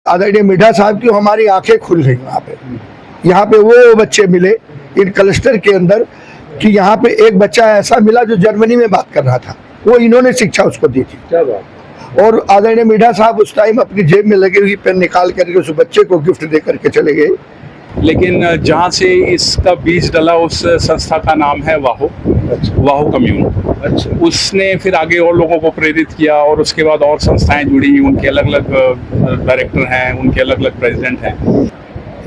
आदरणीय मिढ़ा साहब की हमारी आंखें खुल गई। यहाँ पे वो बच्चे मिले इन क्लस्टर के अंदर कि यहाँ पे एक बच्चा ऐसा मिला जो जर्मनी में बात कर रहा था, वो इन्होंने शिक्षा उसको दी थी। क्या बात। और आदरणीय मिढ़ा साहब उस टाइम अपनी जेब में लगी हुई पेन निकाल करके उस बच्चे को गिफ्ट दे करके चले गए। लेकिन जहाँ से इसका बीज डला उस संस्था का नाम है वाहो। वाहो कम्यून। अच्छा। उसने फिर आगे और लोगों को प्रेरित किया और उसके बाद और संस्थाएं जुड़ी, उनके अलग अलग डायरेक्टर हैं, उनके अलग अलग प्रेसिडेंट हैं।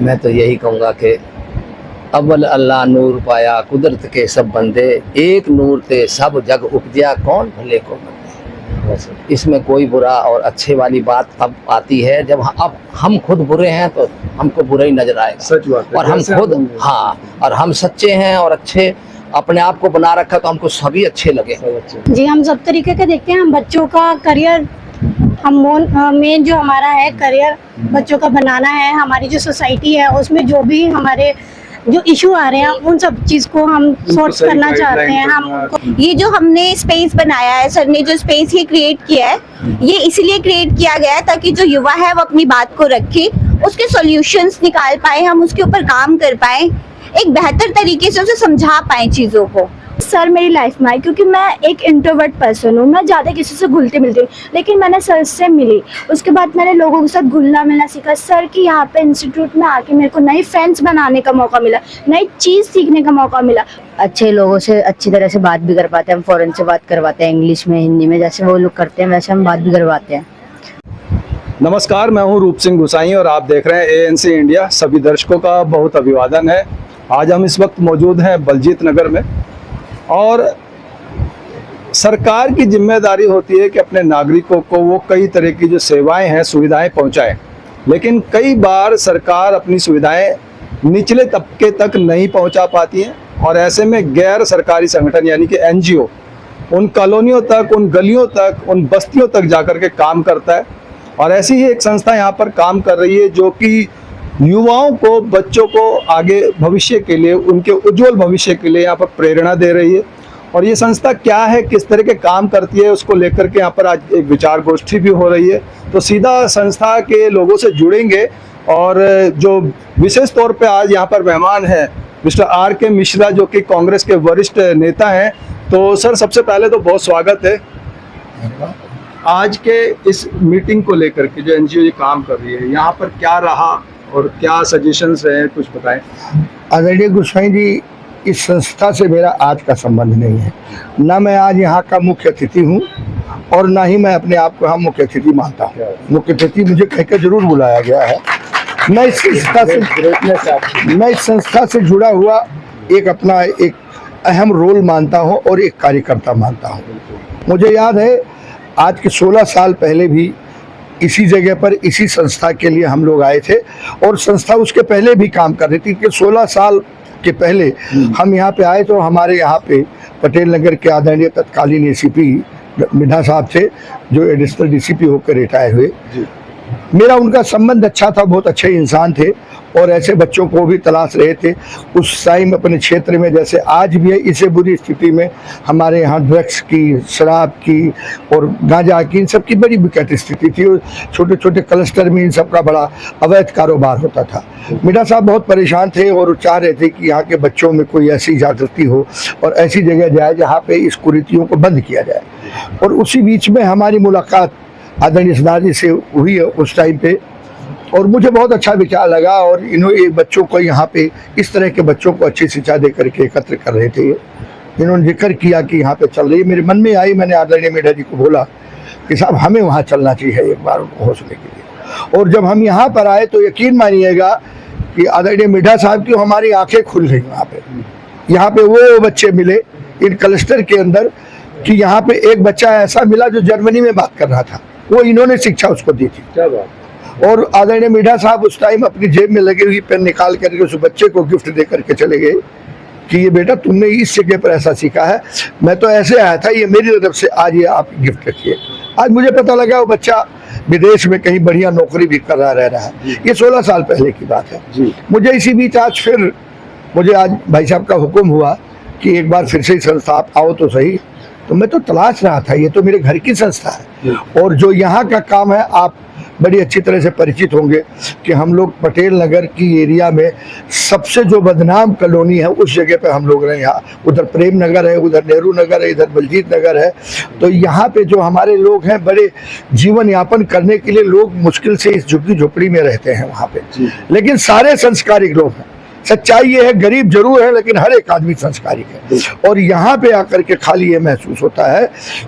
मैं तो यही कहूँगा कि अव्वल अल्लाह नूर पाया कुदरत के सब बंदे, एक नूर ते सब जग उपजिया कौन भले को बंदे। इसमें कोई बुरा और अच्छे वाली बात अब आती है जब अब हम खुद बुरे हैं तो हमको बुरा ही नजर आएगा। सच बात है। और हम खुद और हम सच्चे हैं और अच्छे अपने आप को बना रखा तो हमको सभी अच्छे लगे। जी हम सब तरीके के देखते हैं। हम बच्चों का करियर, हम मेन जो हमारा है करियर बच्चों का बनाना है। हमारी जो सोसाइटी है उसमें जो भी हमारे जो इशू आ रहे हैं उन सब चीज को हम सॉर्ट करना चाहते हैं। हम ये जो हमने स्पेस बनाया है, सर ने जो स्पेस ये क्रिएट किया है, ये इसलिए क्रिएट किया गया है ताकि जो युवा है वो अपनी बात को रखे, उसके सॉल्यूशंस निकाल पाए, हम उसके ऊपर काम कर पाए, एक बेहतर तरीके से उसे समझा पाए चीजों को। सर मेरी लाइफ में आए क्योंकि मैं एक इंट्रोवर्ट पर्सन हूँ, मैं ज़्यादा किसी से घुलती मिलती हूँ, लेकिन मैंने सर से मिली, उसके बाद मैंने लोगों के साथ घुलना मिलना सीखा। सर की यहाँ पे इंस्टीट्यूट में आके मेरे को नई फ्रेंड्स बनाने का मौका मिला, नई चीज़ सीखने का मौका मिला। अच्छे लोगों से अच्छी तरह से बात भी कर पाते हैं। हम फॉरेन से बात करवाते हैं, इंग्लिश में, हिंदी में, जैसे वो लोग करते हैं वैसे हम बात भी करवाते हैं। नमस्कार, मैं हूं रूप सिंह गुसाई और आप देख रहे हैं ANC इंडिया। सभी दर्शकों का बहुत अभिवादन है। आज हम इस वक्त मौजूद हैं बलजीत नगर में और सरकार की जिम्मेदारी होती है कि अपने नागरिकों को वो कई तरह की जो सेवाएं हैं, सुविधाएं पहुंचाएं, लेकिन कई बार सरकार अपनी सुविधाएं निचले तबके तक नहीं पहुंचा पाती हैं और ऐसे में गैर सरकारी संगठन यानी कि NGO उन कॉलोनियों तक, उन गलियों तक, उन बस्तियों तक जाकर के काम करता है। और ऐसी ही एक संस्था यहाँ पर काम कर रही है जो कि युवाओं को, बच्चों को आगे भविष्य के लिए, उनके उज्जवल भविष्य के लिए यहाँ पर प्रेरणा दे रही है। और ये संस्था क्या है, किस तरह के काम करती है, उसको लेकर के यहाँ पर आज एक विचार गोष्ठी भी हो रही है। तो सीधा संस्था के लोगों से जुड़ेंगे और जो विशेष तौर पे आज यहाँ पर मेहमान हैं मिस्टर RK मिश्रा, जो कि कांग्रेस के वरिष्ठ नेता हैं। तो सर, सबसे पहले तो बहुत स्वागत है। आज के इस मीटिंग को लेकर के जो NGO ये काम कर रही है, यहाँ पर क्या रहा और क्या सजेशंस हैं, कुछ बताएं। आदरणीय गुसाई जी, इस संस्था से मेरा आज का संबंध नहीं है। ना मैं आज यहाँ का मुख्य अतिथि हूँ और ना ही मैं अपने आप को यहाँ मुख्य अतिथि मानता हूँ। मुख्य अतिथि मुझे कहकर जरूर बुलाया गया है। मैं इस संस्था से जुड़ा हुआ एक अपना एक अहम रोल मानता हूँ और एक कार्यकर्ता मानता हूँ। मुझे याद है आज के 16 साल पहले भी इसी जगह पर, इसी संस्था के लिए हम लोग आए थे और संस्था उसके पहले भी काम कर रही थी कि 16 साल के पहले हम यहाँ पे आए तो हमारे यहाँ पे पटेल नगर के आदरणीय तत्कालीन ACP मिढ़ा साहब थे, जो एडिशनल DCP होकर रिटायर हुए। मेरा उनका संबंध अच्छा था, बहुत अच्छे इंसान थे और ऐसे बच्चों को भी तलाश रहे थे उस टाइम अपने क्षेत्र में, जैसे आज भी है। इससे बुरी स्थिति में हमारे यहाँ ड्रग्स की, शराब की और गांजा की, इन सब की बड़ी विकट स्थिति थी। छोटे छोटे क्लस्टर में इन सब का बड़ा अवैध कारोबार होता था। मिढ़ा साहब बहुत परेशान थे और चाह रहे थे कि यहाँ के बच्चों में कोई ऐसी जागृति हो और ऐसी जगह जाए जहाँ पे इस कुरीतियों को बंद किया जाए। और उसी बीच में हमारी मुलाकात आदरणीय सरदार जी से हुई है उस टाइम पे और मुझे बहुत अच्छा विचार लगा। और इन्होंने बच्चों को यहाँ पे इस तरह के बच्चों को अच्छी शिक्षा दे करके एकत्र कर रहे थे। इन्होंने जिक्र किया कि यहाँ पे चल रही है, मेरे मन में आई। मैंने आदरणीय मिढ़ा जी को बोला कि साहब हमें वहाँ चलना चाहिए एक बार उनको हौसले के लिए। और जब हम यहाँ पर आए तो यकीन मानिएगा कि आदरणीय मिढ़ा साहब की हमारी आंखें खुल गई। यहाँ पे वो बच्चे मिले इन क्लस्टर के अंदर कि यहाँ पे एक बच्चा ऐसा मिला जो जर्मनी में बात कर रहा था, वो इन्होंने शिक्षा उसको दी थी। क्या बात। और आदरणीय मिढ़ा साहब उस टाइम अपनी जेब में लगी हुई पेन निकाल करके उस बच्चे को गिफ्ट दे करके चले गए कि ये बेटा तुमने इस जगह पर ऐसा सीखा है, मैं तो ऐसे आया था, ये मेरी तरफ से आज ये आप गिफ्ट रखिए। आज मुझे पता लगा वो बच्चा विदेश में कहीं बढ़िया नौकरी भी कर रहा रह रहा है। ये 16 साल पहले की बात है। मुझे इसी बीच आज फिर मुझे आज भाई साहब का हुक्म हुआ कि एक बार फिर से संस्था आप आओ तो सही। तो मैं तो तलाश रहा था, ये तो मेरे घर की संस्था है और जो यहाँ का काम है आप बड़ी अच्छी तरह से परिचित होंगे कि हम लोग पटेल नगर की एरिया में सबसे जो बदनाम कॉलोनी है उस जगह पे हम लोग रहे। यहाँ उधर प्रेम नगर है, उधर नेहरू नगर है, इधर बलजीत नगर है। तो यहाँ पे जो हमारे लोग हैं, बड़े जीवन यापन करने के लिए लोग मुश्किल से इस झुग्गी झोपड़ी में रहते हैं वहाँ पे, लेकिन सारे संस्कारिक लोग हैं। सच्चाई ये है, गरीब जरूर है लेकिन हर एक आदमी संस्कारिक है। और यहाँ पे आकर के खाली ये महसूस होता है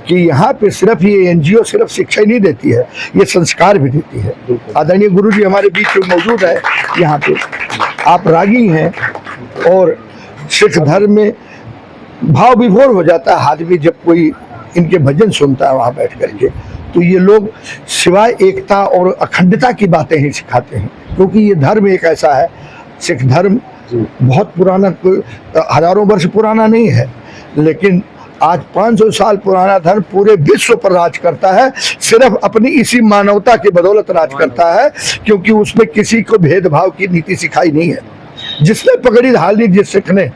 कि यहाँ पे सिर्फ ये एनजीओ सिर्फ शिक्षा ही नहीं देती है, ये संस्कार भी देती है। आदरणीय गुरुजी हमारे बीच में मौजूद है यहाँ पे, आप रागी हैं और सिख धर्म में भाव विभोर हो जाता है आदमी जब कोई इनके भजन सुनता है वहाँ बैठ करके। तो ये लोग सिवाय एकता और अखंडता की बातें ही सिखाते हैं, क्योंकि ये धर्म एक ऐसा है, सिख धर्म बहुत पुराना, हजारों वर्ष पुराना नहीं है, लेकिन आज 500 साल पुराना धर्म पूरे विश्व पर राज करता है। सिर्फ अपनी इसी मानवता की बदौलत राज करता है, क्योंकि उसमें किसी को भेदभाव की नीति सिखाई नहीं है। जिसने पकड़ी ढाल ली जिस सिख ने,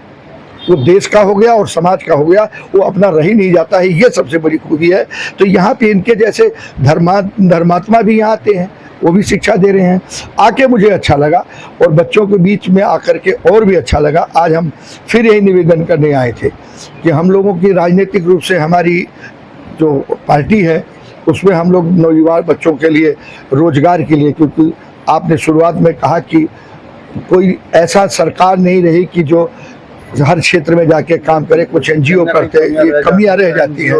वो देश का हो गया और समाज का हो गया, वो अपना रह ही नहीं जाता है। ये सबसे बड़ी खूबी है। तो यहाँ पे इनके जैसे धर्मात्मा भी यहाँ आते हैं, वो भी शिक्षा दे रहे हैं। आके मुझे अच्छा लगा और बच्चों के बीच में आकर के और भी अच्छा लगा। आज हम फिर यही निवेदन करने आए थे कि हम लोगों की राजनीतिक रूप से हमारी जो पार्टी है उसमें हम लोग नौजवान बच्चों के लिए रोजगार के लिए, क्योंकि आपने शुरुआत में कहा कि कोई ऐसा सरकार नहीं रही कि जो हर क्षेत्र में जाके काम करे, कुछ एनजीओ करते हैं, ये कमियां रह जाती हैं,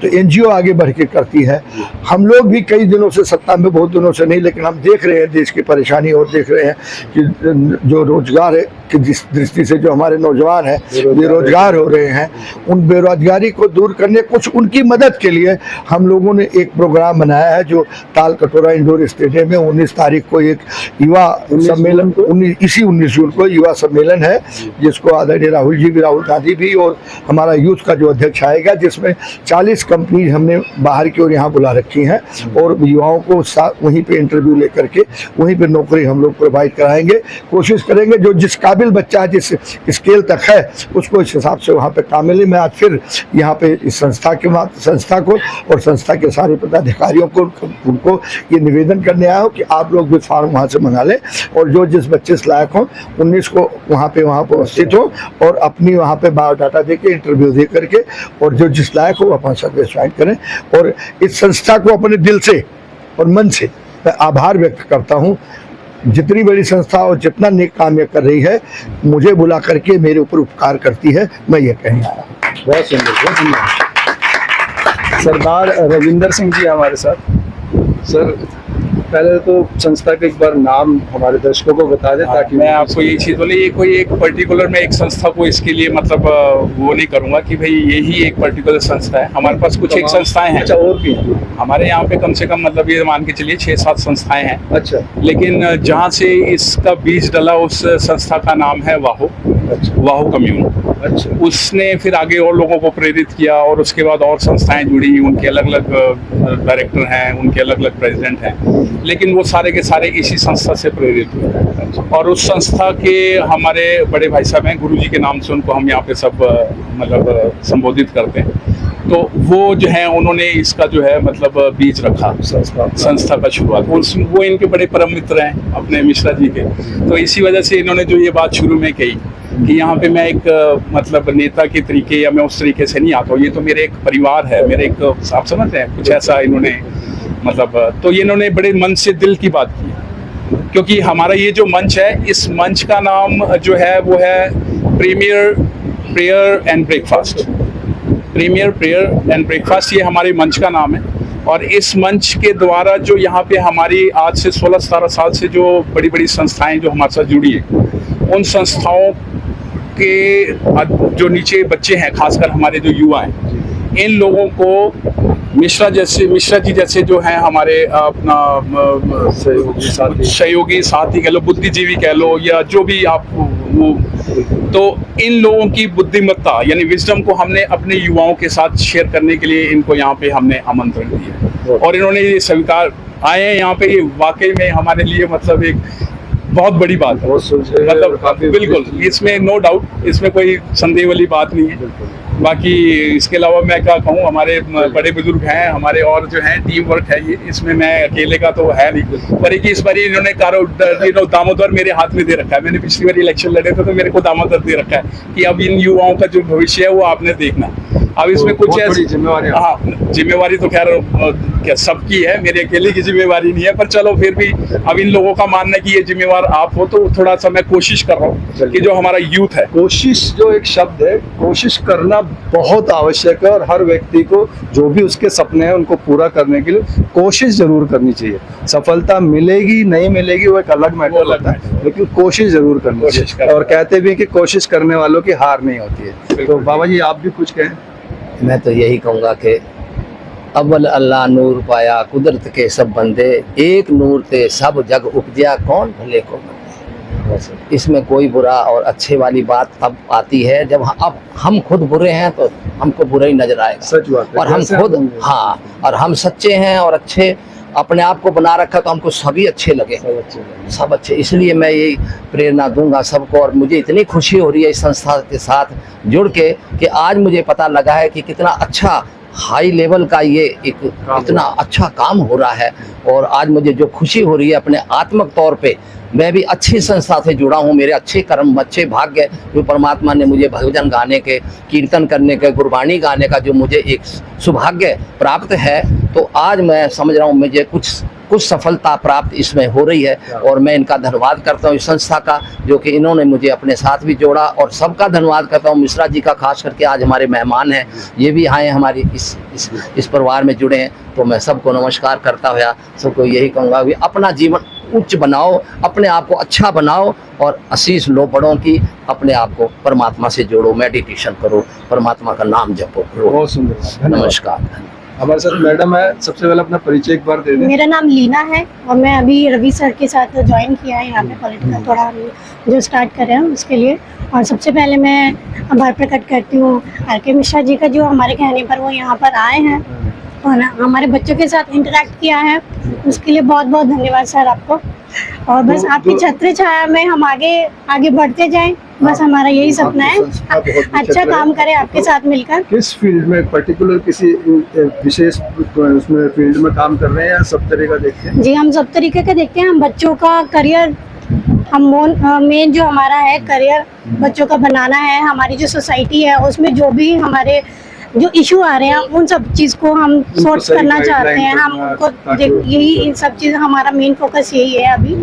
तो एनजीओ आगे बढ़ के करती है। हम लोग भी कई दिनों से सत्ता में, बहुत दिनों से नहीं, लेकिन हम देख रहे हैं देश की परेशानी और देख रहे हैं कि जो रोजगार है की दृष्टि से जो हमारे नौजवान हैं बेरोजगार हो रहे हैं, उन बेरोजगारी को दूर करने, कुछ उनकी मदद के लिए हम लोगों ने एक प्रोग्राम बनाया है जो ताल कटोरा इंडोर स्टेडियम में 19 तारीख को एक युवा सम्मेलन, 19 जून को युवा सम्मेलन है, जिसको आदरणीय राहुल गांधी भी और हमारा यूथ का जो अध्यक्ष आएगा, जिसमें 40 कंपनी हमने बाहर की ओर यहाँ बुला रखी हैं और युवाओं को वहीं पे इंटरव्यू लेकर के वहीं पे नौकरी हम लोग प्रोवाइड कराएंगे। कोशिश करेंगे जो जिस काबिल बच्चा है, जिस स्केल तक है, उसको इस हिसाब से वहाँ पे काम मिले। मैं आज फिर यहाँ पे इस संस्था को और संस्था के सारे पदाधिकारियों को उनको ये निवेदन करने आया हूँ कि आप लोग भी फॉर्म वहाँ से मंगा लें और जो जिस बच्चे से लायक हों 19 को वहाँ पे उपस्थित हो और अपनी वहाँ पे बायोडाटा दे के इंटरव्यू दे करके और जो जिस लायक हो अपना सर्विस ज्वाइन करें। और इस संस्था को अपने दिल से और मन से मैं आभार व्यक्त करता हूँ। जितनी बड़ी संस्था और जितना नेक काम ये कर रही है, मुझे बुला करके मेरे ऊपर उपकार करती है, मैं ये कहने आया हूँ। बहुत सुंदर, बहुत सुंदर। सरदार रविंदर सिंह जी हमारे साथ। सर पहले तो संस्था का एक बार नाम हमारे दर्शकों को बता दें ताकि मैं आपको ये चीज़ बोले, ये कोई एक पर्टिकुलर मैं एक संस्था को इसके लिए मतलब वो नहीं करूँगा कि भाई यही एक पर्टिकुलर संस्था है। हमारे पास कुछ एक संस्थाएं हैं। अच्छा, और भी हमारे यहाँ पे कम से कम मतलब ये मान के चलिए 6-7 संस्थाएं हैं। अच्छा, लेकिन जहाँ से इसका बीज डला उस संस्था का नाम है वाहो। अच्छा, वाहो कम्यून। अच्छा, उसने फिर आगे और लोगों को प्रेरित किया और उसके बाद और संस्थाएं जुड़ी, उनके अलग अलग डायरेक्टर हैं, उनके अलग अलग प्रेसिडेंट हैं, लेकिन वो सारे के सारे इसी संस्था से प्रेरित हुए। और उस संस्था के हमारे बड़े भाई साहब हैं, गुरुजी के नाम से उनको हम यहाँ पे सब मतलब संबोधित करते हैं। तो वो जो है उन्होंने इसका जो है मतलब बीज रखा संस्था का शुरुआत। वो इनके बड़े परम मित्र हैं अपने मिश्रा जी के। तो इसी वजह से इन्होंने जो ये बात शुरू में कही कि यहाँ पे मैं एक मतलब नेता के तरीके या मैं उस तरीके से नहीं आता हूँ, ये तो मेरे एक परिवार है, मेरे एक, आप समझते हैं, कुछ ऐसा इन्होंने मतलब, तो ये इन्होंने बड़े मन से दिल की बात की। क्योंकि हमारा ये जो मंच है, इस मंच का नाम जो है वो है premier prayer and breakfast. Premier prayer and breakfast ये हमारे मंच का नाम है। और इस मंच के द्वारा जो यहाँ पे हमारी आज से 16-17 साल से जो बड़ी बड़ी संस्थाएं जो हमारे साथ जुड़ी है, उन संस्थाओं के जो नीचे बच्चे हैं, खासकर हमारे जो युवा हैं, इन लोगों को मिश्रा जी जैसे जो हैं हमारे अपना सहयोगी साथी कह लो, बुद्धिजीवी कह लो, या जो भी आप वो, तो इन लोगों की बुद्धिमत्ता यानी विजडम को हमने अपने युवाओं के साथ शेयर करने के लिए इनको यहाँ पे हमने आमंत्रण दिया और इन्होंने ये स्वीकार आए हैं यहाँ पे। ये वाकई में हमारे लिए मतलब एक बहुत बड़ी बात है, मतलब बिल्कुल इसमें नो डाउट, इसमें कोई संदेह वाली बात नहीं है। बाकी इसके अलावा मैं क्या कहूँ, हमारे बड़े बुजुर्ग हैं, हमारे और जो हैं टीम वर्क है ये, इसमें मैं अकेले का तो है नहीं। पर एक इस बार इन्होंने दामोदर मेरे हाथ में दे रखा है। मैंने पिछली बार इलेक्शन लड़े थे तो मेरे को दामोदर दे रखा है कि अब इन युवाओं का जो भविष्य है वो आपने देखना। अब इसमें कुछ ऐसी जिम्मेवारी, हाँ, जिम्मेवारी तो खैर क्या सबकी है, मेरे अकेले की जिम्मेवारी नहीं है, पर चलो फिर भी अब इन लोगों का मानना है कि ये जिम्मेवार आप हो, तो थोड़ा सा मैं कोशिश कर रहा हूँ कि जो हमारा यूथ है। कोशिश जो एक शब्द है, कोशिश करना बहुत आवश्यक है और हर व्यक्ति को जो भी उसके सपने हैं उनको पूरा करने के लिए कोशिश जरूर करनी चाहिए। सफलता मिलेगी नहीं मिलेगी वो एक अलग मैटर होता है, लेकिन कोशिश जरूर करनी चाहिए। और कहते भी कि कोशिश करने वालों की हार नहीं होती है। तो बाबा जी आप भी कुछ कहें। मैं तो यही कहूँगा कि अव्वल अल्लाह नूर पाया कुदरत के सब बंदे, एक नूर ते सब जग उपजिया कौन भले को मंदे। इसमें कोई बुरा और अच्छे वाली बात तब आती है जब अब हम खुद बुरे हैं तो हमको बुरा ही नजर आएगा। सच बात है। और हम खुद और हम सच्चे हैं और अच्छे अपने आप को बना रखा तो हमको सभी अच्छे लगे, सब अच्छे। इसलिए मैं यही प्रेरणा दूंगा सबको। और मुझे इतनी खुशी हो रही है इस संस्था के साथ जुड़ के कि आज मुझे पता लगा है कि कितना अच्छा हाई लेवल का ये एक इतना अच्छा काम हो रहा है। और आज मुझे जो खुशी हो रही है अपने आत्मक तौर पे, मैं भी अच्छी संस्था से जुड़ा हूँ। मेरे अच्छे कर्म, अच्छे भाग्य जो परमात्मा ने मुझे भजन गाने के, कीर्तन करने के, गुरबानी गाने का जो मुझे एक सौभाग्य प्राप्त है, तो आज मैं समझ रहा हूँ मुझे कुछ सफलता प्राप्त इसमें हो रही है। और मैं इनका धन्यवाद करता हूँ इस संस्था का, जो कि इन्होंने मुझे अपने साथ भी जोड़ा। और सबका धन्यवाद करता हूँ, मिश्रा जी का खास करके, आज हमारे मेहमान हैं, ये भी आए हमारी इस परिवार में जुड़े हैं। तो मैं सबको नमस्कार करता हुआ सबको यही कहूँगा कि अपना जीवन उच्च बनाओ, अपने आप को अच्छा बनाओ और आशीष लो बड़ों की, अपने आप को परमात्मा से जोड़ो, मेडिटेशन करो, परमात्मा का नाम जपो। बहुत सुंदर, नमस्कार। हमारे साथ मैडम है, सबसे पहले अपना परिचय एक बार दे दें। मेरा नाम लीना है और मैं अभी रवि सर के साथ ज्वाइन किया है यहाँ पे पॉलिटिकल थोड़ा हम जो स्टार्ट कर रहे हैं उसके लिए। और सबसे पहले मैं आभार प्रकट करती हूँ आर.के. मिश्रा जी का, जो हमारे कहने पर वो यहाँ पर आए हैं और हमारे बच्चों के साथ इंटरेक्ट किया है, उसके लिए बहुत बहुत धन्यवाद सर आपको। और बस आपकी छत्र छाया में हम आगे बढ़ते जाएं, बस हमारा यही सपना है, अच्छा काम करें आपके साथ मिलकर। किस फील्ड में, पर्टिकुलर किसी विशेष उसमें फील्ड में काम कर रहे हैं या सब तरह का देखते हैं? जी हम सब तरीके का देखते हैं। हम बच्चों का करियर, हम मेन जो हमारा है करियर बच्चों का बनाना है। हमारी जो सोसाइटी है उसमें जो भी हमारे जो इशू आ रहे हैं उन सब चीज़ को हम सॉर्ट करना चाहते हैं। हम उनको यही इन सब चीज़ हमारा मेन फोकस यही है अभी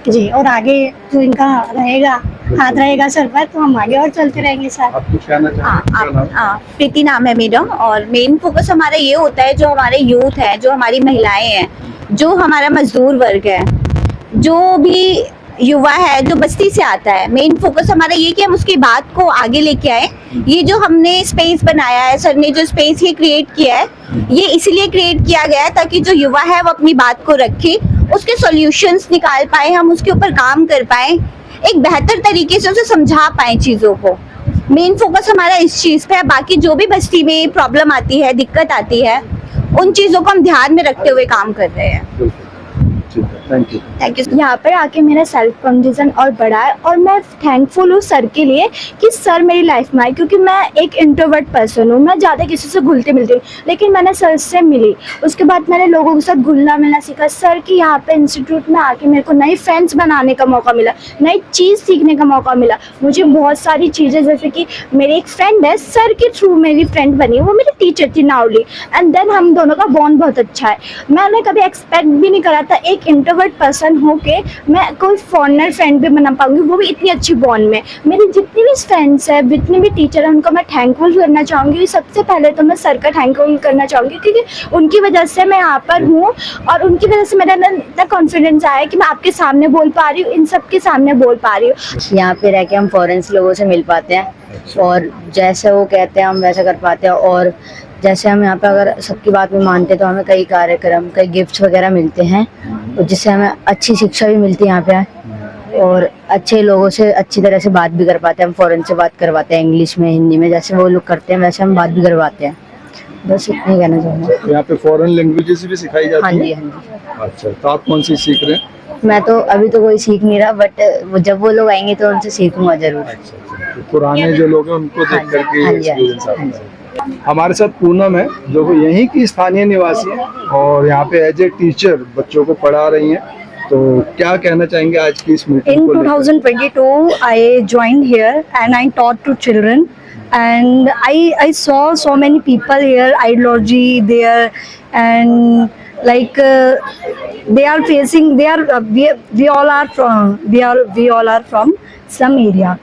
जी। और आगे जो इनका रहेगा, हाथ रहेगा सर पर, तो हम आगे और चलते रहेंगे सर। आप कुछ कहना चाहेंगे? प्रीति नाम है मेरा और मेन फोकस हमारा ये होता है, जो हमारे यूथ है, जो हमारी महिलाएं हैं, जो हमारा मजदूर वर्ग है, जो भी युवा है जो बस्ती से आता है, मेन फोकस हमारा ये कि हम उसकी बात को आगे लेके आए। ये जो हमने स्पेस बनाया है, सर ने जो स्पेस ये क्रिएट किया है, ये इसलिए क्रिएट किया गया है ताकि जो युवा है वो अपनी बात को रखे, उसके सॉल्यूशंस निकाल पाए, हम उसके ऊपर काम कर पाए, एक बेहतर तरीके से उसे समझा पाए चीज़ों को। मेन फोकस हमारा इस चीज़ पे है। बाकी जो भी बस्ती में प्रॉब्लम आती है, दिक्कत आती है, उन चीज़ों को हम ध्यान में रखते हुए काम कर रहे हैं। Thank you. यहाँ पर आके मेरा सेल्फ कॉन्फिडेंस और बढ़ा है और मैं थैंकफुल हूँ सर के लिए कि सर मेरी लाइफ में आए, क्योंकि मैं एक इंट्रोवर्ट पर्सन हूँ, मैं ज़्यादा किसी से घुलती मिलती हूँ, लेकिन मैंने सर से मिली, उसके बाद मैंने लोगों के साथ घुलना मिलना सीखा। सर की यहाँ पे इंस्टीट्यूट में आके मेरे को नए फ्रेंड्स बनाने का मौका मिला, नई चीज़ सीखने का मौका मिला। मुझे बहुत सारी चीज़ें, जैसे कि मेरी एक फ्रेंड है, सर के थ्रू मेरी फ्रेंड बनी, वो मेरी टीचर थी नाउली, एंड देन हम दोनों का बॉन्ड बहुत अच्छा है। मैंने कभी एक्सपेक्ट भी नहीं करा था एक इंट्रोवर्ट पर्सन हो के मैं कोई फॉरेनर फ्रेंड भी बना पाऊंगी, वो भी इतनी अच्छी बॉन्ड में। मेरी जितनी भी फ्रेंड्स है, जितनी भी टीचर है, उनको मैं थैंकफुल करना चाहूँगी। सबसे पहले तो मैं सर का थैंकफुल करना चाहूँगी, क्योंकि उनकी वजह से मैं यहाँ पर हूँ और उनकी वजह से मेरा इतना कॉन्फिडेंस आया कि मैं आपके सामने बोल पा रही हूँ, इन सब के सामने बोल पा रही हूँ। यहाँ पे रह के हम फॉरेन से लोगों से मिल पाते हैं और जैसे वो कहते हैं हम वैसा कर पाते हैं। और जैसे हम यहाँ पे अगर सबकी बात में मानते हैं तो हमें कई कार्यक्रम, कई गिफ्ट्स वगैरह मिलते हैं, जिससे हमें अच्छी शिक्षा भी मिलती है यहाँ पे, और अच्छे लोगों से अच्छी तरह से बात भी कर पाते हैं। हम फॉरेन से बात करवाते हैं इंग्लिश में, हिंदी में, जैसे वो लोग करते हैं वैसे हम बात भी करवाते हैं। बस इतना ही कहना चाहूँगा। यहाँ पे फॉरेन लैंग्वेजेस भी सिखाई जाती हाँ हैं? जी, हाँ जी। अच्छा, तो आप कौन सी सीख रहे हैं? मैं तो अभी तो कोई सीख नहीं रहा, बट जब वो लोग आएंगे तो उनसे सीखूंगा जरूर। तो पुराने जो लोग हैं उनको हाँ देख जी, करके हाँ जी, हाँ जी, एक्सपीरियंस आता हाँ है। हमारे साथ पूनम है जो यहीं की स्थानीय निवासी है और यहाँ पे एज ए टीचर बच्चों को पढ़ा रही हैं। तो क्या कहना चाहेंगे आज की इस मीटिंग In को लेकर? 2022, I joined here and I taught to children, and I saw so many people here, ideology there, and like they are facing, they are we all are from some area.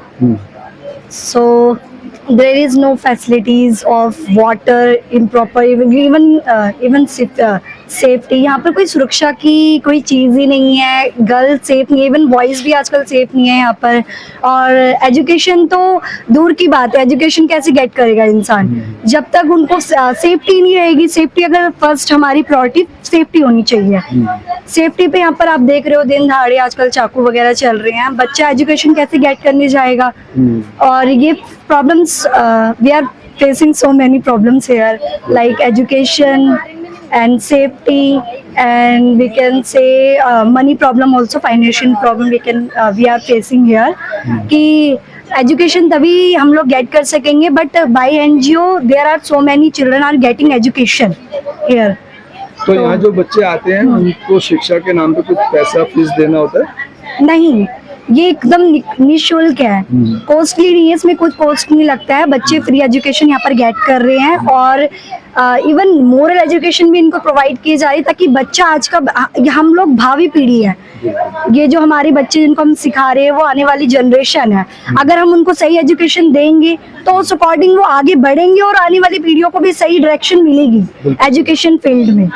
So there is no facilities of water, improper, even safety, यहाँ पर कोई सुरक्षा की कोई चीज़ ही नहीं है, girl safe नहीं है, इवन बॉयज़ भी आजकल सेफ नहीं है यहाँ पर। और एजुकेशन तो दूर की बात है, एजुकेशन कैसे गेट करेगा इंसान जब तक उनको सेफ्टी नहीं रहेगी। सेफ्टी अगर फर्स्ट हमारी प्रायोरिटी सेफ्टी होनी चाहिए। सेफ्टी पे यहाँ पर आप देख रहे हो दिन दहाड़े आजकल चाकू वगैरह चल रहे हैं, बच्चा एजुकेशन कैसे गेट करने जाएगा। और ये problems we are facing so many problems here, like education and safety, and we can say money problem also, financial problem we are facing here। कि education तभी हम लोग get कर सकेंगे, but by NGO there are so many children are getting education here। तो यहाँ जो बच्चे आते हैं उनको शिक्षा के नाम पे कुछ पैसा फीस देना होता है? नहीं, ये एकदम निःशुल्क है, कॉस्टली नहीं है, इसमें कुछ कॉस्ट नहीं लगता है। बच्चे फ्री एजुकेशन यहाँ पर गेट कर रहे हैं और इवन मोरल एजुकेशन भी इनको प्रोवाइड की जा रही है, ताकि बच्चा आज का हम लोग भावी पीढ़ी है, ये जो हमारे बच्चे जिनको हम सिखा रहे हैं वो आने वाली जनरेशन है। अगर हम उनको सही एजुकेशन देंगे तो उस अकॉर्डिंग वो आगे बढ़ेंगे और आने वाली पीढ़ियों को भी सही डायरेक्शन मिलेगी एजुकेशन फील्ड में।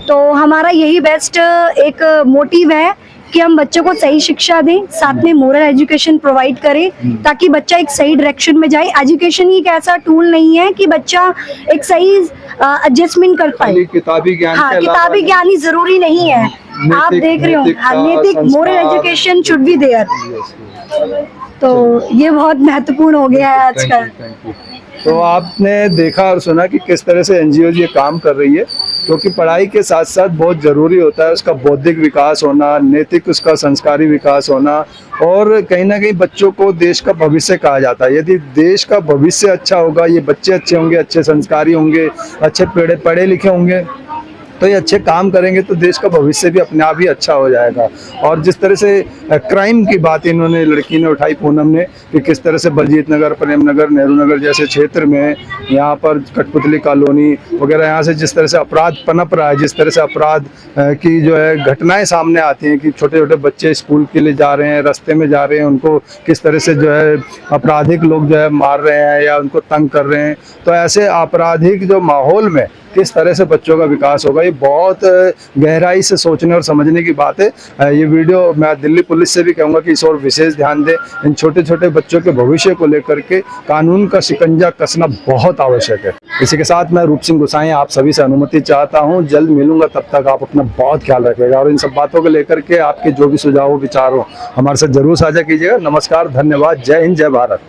तो हमारा यही बेस्ट एक मोटिव है कि हम बच्चों को सही शिक्षा दें, साथ में मोरल एजुकेशन प्रोवाइड करें, ताकि बच्चा एक सही डायरेक्शन में जाए। एजुकेशन ही एक ऐसा टूल नहीं है कि बच्चा एक सही एडजस्टमेंट कर पाए। किताबी ज्ञान हाँ, के अलावा किताबी ज्ञान ही जरूरी नहीं है। आप देख रहे हो, नैतिक moral education should be there. तो ये बहुत महत्वपूर्ण हो गया है आजकल। तो आपने देखा और सुना कि किस तरह से एनजीओ ये काम कर रही है, क्योंकि पढ़ाई के साथ साथ बहुत ज़रूरी होता है उसका बौद्धिक विकास होना, नैतिक उसका संस्कारी विकास होना, और कहीं ना कहीं बच्चों को देश का भविष्य कहा जाता है। यदि देश का भविष्य अच्छा होगा, ये बच्चे अच्छे होंगे, अच्छे संस्कारी होंगे, अच्छे पढ़े लिखे होंगे, तो ये अच्छे काम करेंगे तो देश का भविष्य भी अपने आप ही अच्छा हो जाएगा। और जिस तरह से क्राइम की बात इन्होंने लड़की ने उठाई, पूनम ने, कि किस तरह से बलजीत नगर, प्रेम नगर, नेहरू नगर जैसे क्षेत्र में, यहाँ पर कठपुतली कॉलोनी वगैरह, यहाँ से जिस तरह से अपराध पनप रहा है, जिस तरह से अपराध की जो है घटनाएं सामने आती हैं कि छोटे छोटे बच्चे स्कूल के लिए जा रहे हैं, रास्ते में जा रहे हैं, उनको किस तरह से जो है आपराधिक लोग जो है मार रहे हैं या उनको तंग कर रहे हैं। तो ऐसे आपराधिक जो माहौल में किस तरह से बच्चों का विकास होगा, ये बहुत गहराई से सोचने और समझने की बात है। ये वीडियो मैं दिल्ली पुलिस से भी कहूँगा कि इस और विशेष ध्यान दें। इन छोटे छोटे बच्चों के भविष्य को लेकर के कानून का शिकंजा कसना बहुत आवश्यक है। इसी के साथ मैं रूप सिंह गोसाई आप सभी से अनुमति चाहता हूँ, जल्द मिलूंगा, तब तक आप अपना बहुत ख्याल रखिएगा और इन सब बातों को लेकर के आपके जो भी सुझाव हो, विचार हो, हमारे साथ जरूर साझा कीजिएगा। नमस्कार, धन्यवाद, जय हिंद, जय भारत।